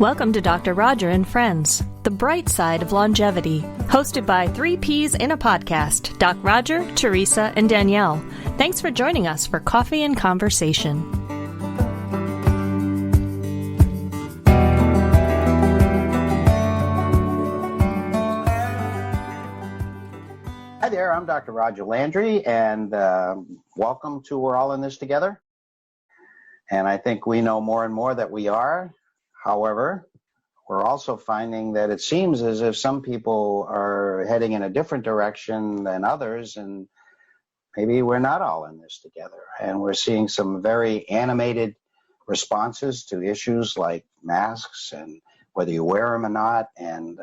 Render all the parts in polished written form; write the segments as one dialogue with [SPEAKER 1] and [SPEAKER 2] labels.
[SPEAKER 1] Welcome to Dr. Roger and Friends, the bright side of longevity, hosted by 3 Ps in a podcast, Doc Roger, Teresa, and Danielle. Thanks for joining us for coffee and conversation.
[SPEAKER 2] Hi there, I'm Dr. Roger Landry, and welcome to We're All in This Together. And I think we know more and more that we are. However, we're also finding that it seems as if some people are heading in a different direction than others, and maybe we're not all in this together. And we're seeing some very animated responses to issues like masks and whether you wear them or not, and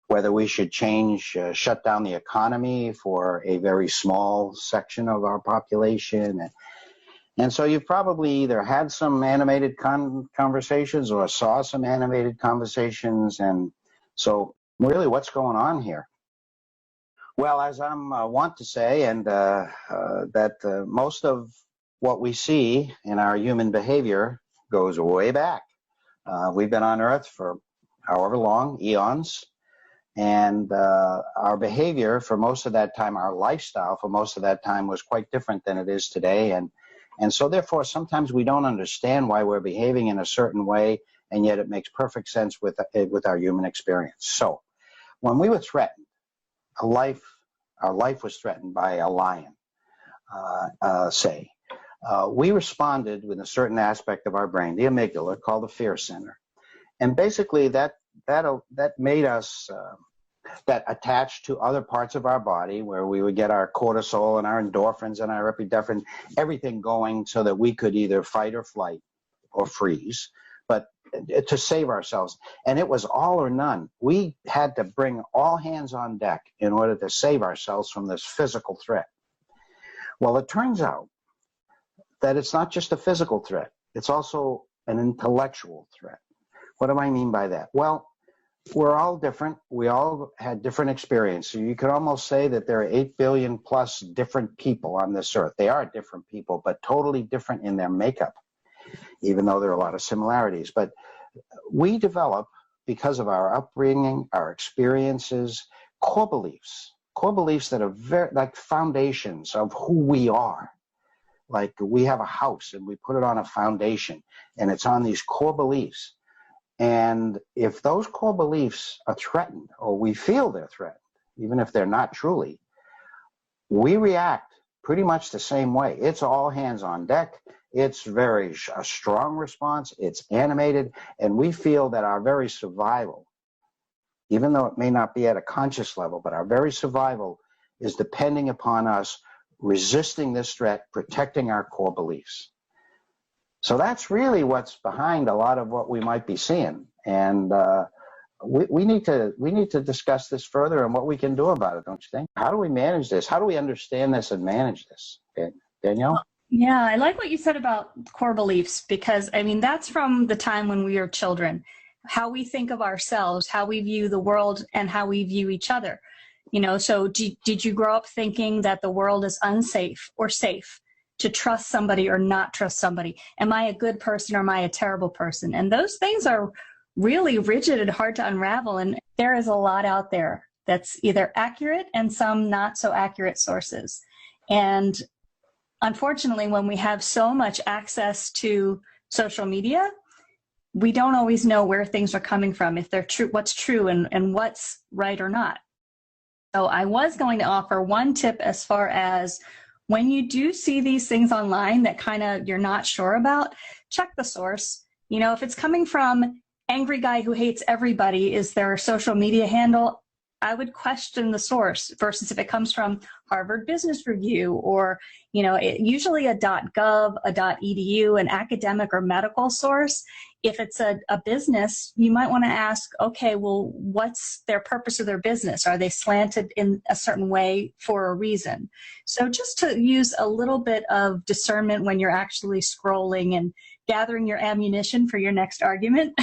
[SPEAKER 2] whether we should shut down the economy for a very small section of our population. And so you've probably either had some animated conversations or saw some animated conversations. And so really, what's going on here? Well, as I'm want to say, and that most of what we see in our human behavior goes way back. We've been on Earth for however long, eons. And our behavior for most of that time, our lifestyle for most of that time was quite different than it is today. And so therefore, sometimes we don't understand why we're behaving in a certain way, and yet it makes perfect sense with our human experience. So when we were threatened, our life was threatened by a lion, we responded with a certain aspect of our brain, the amygdala, called the fear center. And basically that made us that attached to other parts of our body, where we would get our cortisol and our endorphins and our epinephrine, everything going so that we could either fight or flight or freeze, but to save ourselves. And it was all or none. We had to bring all hands on deck in order to save ourselves from this physical threat. Well, it turns out that it's not just a physical threat. It's also an intellectual threat. What do I mean by that? Well, we're all different. We all had different experiences. You could almost say that there are 8 billion plus different people on this earth. They are different people, but totally different in their makeup, even though there are a lot of similarities. But we develop, because of our upbringing, our experiences, core beliefs that are very like foundations of who we are. Like we have a house and we put it on a foundation, and it's on these core beliefs. And if those core beliefs are threatened, or we feel they're threatened, even if they're not truly, we react pretty much the same way. It's all hands on deck. It's a strong response. It's animated. And we feel that our very survival, even though it may not be at a conscious level, but our very survival is depending upon us resisting this threat, protecting our core beliefs. So that's really what's behind a lot of what we might be seeing, and we need to discuss this further and what we can do about it. Don't you think? How do we manage this? How do we understand this and manage this? Danielle?
[SPEAKER 3] Yeah, I like what you said about core beliefs, because I mean that's from the time when we were children. How we think of ourselves, how we view the world, and how we view each other. You know, so did you grow up thinking that the world is unsafe or safe? To trust somebody or not trust somebody? Am I a good person or am I a terrible person? And those things are really rigid and hard to unravel. And there is a lot out there that's either accurate and some not so accurate sources. And unfortunately, when we have so much access to social media, we don't always know where things are coming from, if they're true, what's true and what's right or not. So I was going to offer one tip as far as when you do see these things online that kind of you're not sure about, check the source. You know, if it's coming from angry guy who hates everybody is their social media handle, I would question the source versus if it comes from Harvard Business Review or, you know, usually a .gov, a .edu, an academic or medical source. If it's a business, you might want to ask, okay, well, what's their purpose of their business? Are they slanted in a certain way for a reason? So just to use a little bit of discernment when you're actually scrolling and gathering your ammunition for your next argument.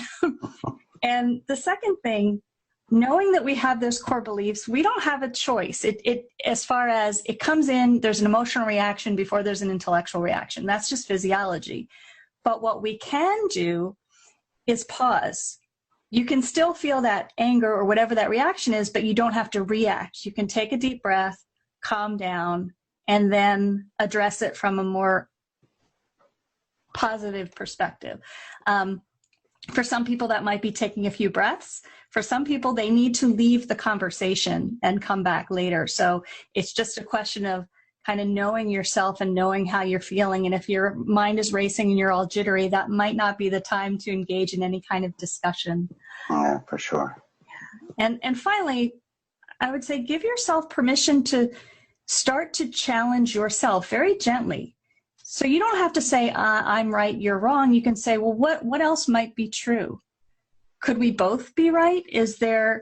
[SPEAKER 3] And the second thing, knowing that we have those core beliefs, we don't have a choice. It as far as it comes in, there's an emotional reaction before there's an intellectual reaction. That's just physiology. But what we can do is pause you can still feel that anger or whatever that reaction is, but you don't have to react. You can take a deep breath, calm down, and then address it from a more positive perspective. For some people, that might be taking a few breaths. For some people, they need to leave the conversation and come back later. So it's just a question of kind of knowing yourself and knowing how you're feeling. And if your mind is racing and you're all jittery, that might not be the time to engage in any kind of discussion.
[SPEAKER 2] Yeah, for sure.
[SPEAKER 3] And finally, I would say give yourself permission to start to challenge yourself very gently. So you don't have to say, I'm right, you're wrong. You can say, well, what else might be true? Could we both be right? Is there,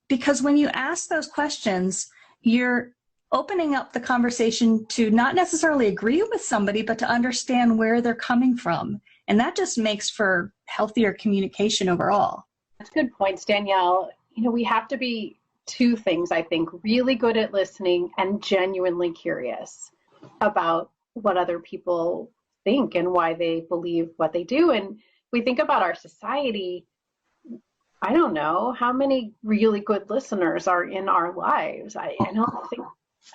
[SPEAKER 3] because when you ask those questions, you're opening up the conversation to not necessarily agree with somebody, but to understand where they're coming from. And that just makes for healthier communication overall.
[SPEAKER 4] That's good points, Danielle. We have to be two things, I think, really good at listening and genuinely curious about what other people think and why they believe what they do. And we think about our society, I don't know how many really good listeners are in our lives. I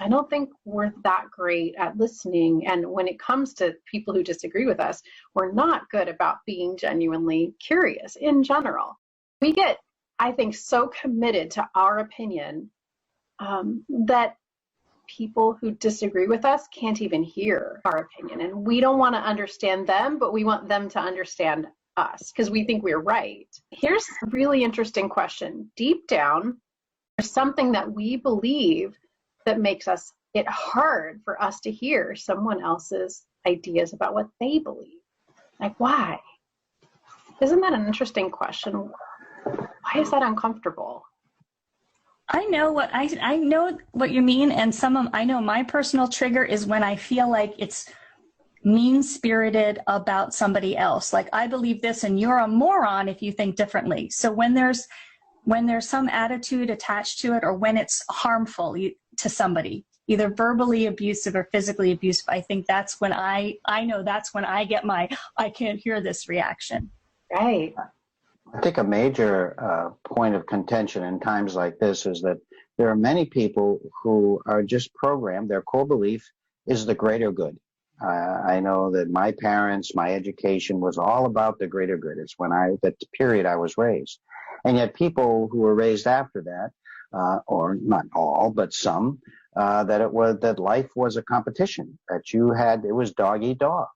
[SPEAKER 4] don't think we're that great at listening. And when it comes to people who disagree with us, we're not good about being genuinely curious in general. We get, I think, so committed to our opinion that people who disagree with us can't even hear our opinion. And we don't want to understand them, but we want them to understand us because we think we're right. Here's a really interesting question. Deep down, there's something that we believe that makes it hard for us to hear someone else's ideas about what they believe. Like, why? Isn't that an interesting question? Why is that uncomfortable?
[SPEAKER 3] I know what you mean, and I know my personal trigger is when I feel like it's mean-spirited about somebody else. Like, I believe this, and you're a moron if you think differently. So when there's some attitude attached to it, or when it's harmful to somebody, either verbally abusive or physically abusive, I think that's when I know that's when I get my I can't hear this reaction.
[SPEAKER 4] Right.
[SPEAKER 2] I think a major point of contention in times like this is that there are many people who are just programmed. Their core belief is the greater good. I know that my parents, my education was all about the greater good. It's the period I was raised. And yet people who were raised after that, or not all, but some, that life was a competition, that it was dog eat dog.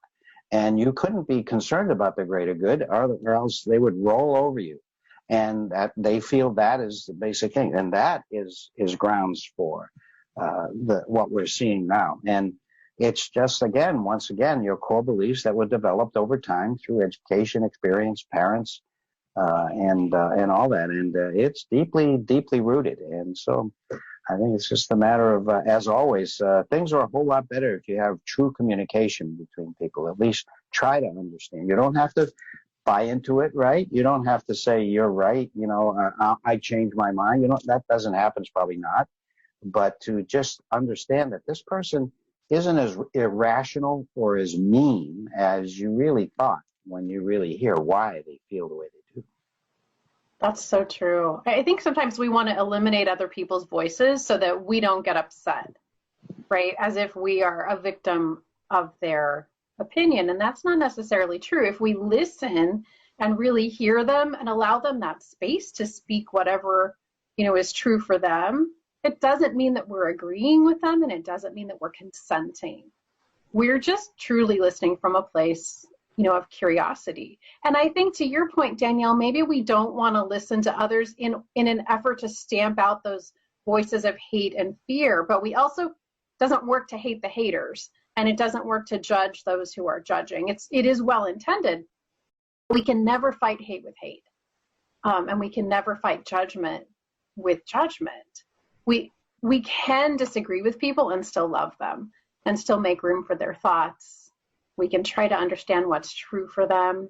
[SPEAKER 2] And you couldn't be concerned about the greater good, or else they would roll over you. And that they feel that is the basic thing. And that is grounds for what we're seeing now. And it's just, once again, your core beliefs that were developed over time through education, experience, parents, and all that. And it's deeply, deeply rooted. And so I think it's just a matter of, as always, things are a whole lot better if you have true communication between people. At least try to understand. You don't have to buy into it, right? You don't have to say you're right. I changed my mind. That doesn't happen. It's probably not. But to just understand that this person isn't as irrational or as mean as you really thought when you really hear why they feel the way they do.
[SPEAKER 4] That's so true. I think sometimes we want to eliminate other people's voices so that we don't get upset, right? As if we are a victim of their opinion. And that's not necessarily true. If we listen and really hear them and allow them that space to speak whatever, is true for them, it doesn't mean that we're agreeing with them, and it doesn't mean that we're consenting. We're just truly listening from a place of curiosity. And I think to your point, Danielle, maybe we don't want to listen to others in an effort to stamp out those voices of hate and fear, but we also doesn't work to hate the haters, and it doesn't work to judge those who are judging. It is well intended. We can never fight hate with hate, and we can never fight judgment with judgment. We can disagree with people and still love them and still make room for their thoughts. We can try to understand what's true for them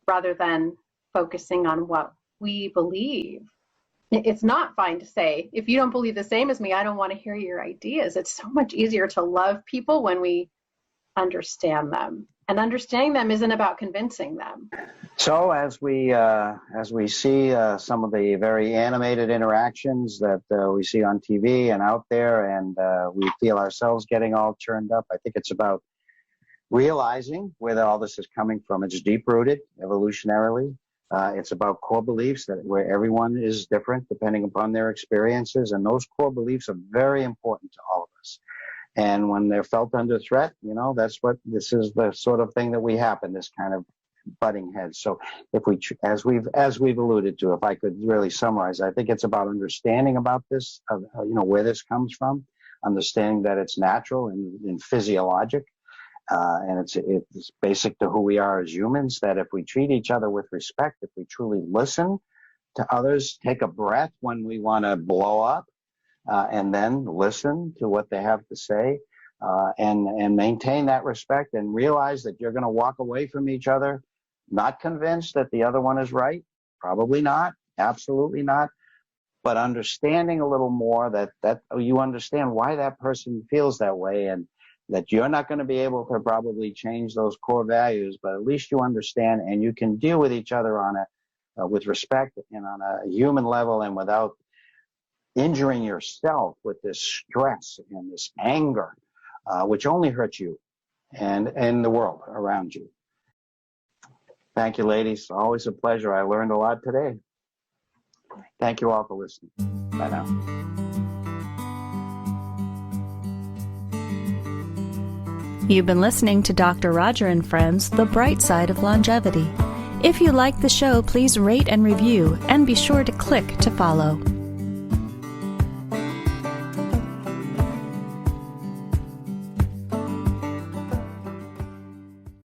[SPEAKER 4] rather than focusing on what we believe. It's not fine to say, if you don't believe the same as me, I don't want to hear your ideas. It's so much easier to love people when we understand them. And understanding them isn't about convincing them.
[SPEAKER 2] So as we see some of the very animated interactions that we see on TV and out there, and we feel ourselves getting all churned up, I think it's about realizing where all this is coming from. It's deep-rooted evolutionarily. It's about core beliefs that where everyone is different depending upon their experiences, and those core beliefs are very important to all of us. And when they're felt under threat, this is the sort of thing that we happen, this kind of butting heads. So if we, as we've alluded to, if I could really summarize, I think it's about understanding about this, where this comes from, understanding that it's natural and physiologic, and it's basic to who we are as humans, that if we treat each other with respect, if we truly listen to others, take a breath when we want to blow up, and then listen to what they have to say, and maintain that respect, and realize that you're going to walk away from each other not convinced that the other one is right, probably not, absolutely not, but understanding a little more that you understand why that person feels that way, and that you're not going to be able to probably change those core values, but at least you understand, and you can deal with each other with respect and on a human level, and without injuring yourself with this stress and this anger, which only hurts you and the world around you. Thank you, ladies. Always a pleasure. I learned a lot today. Thank you all for listening. Bye now.
[SPEAKER 1] You've been listening to Dr. Roger and Friends, The Bright Side of Longevity. If you like the show, please rate and review, and be sure to click to follow.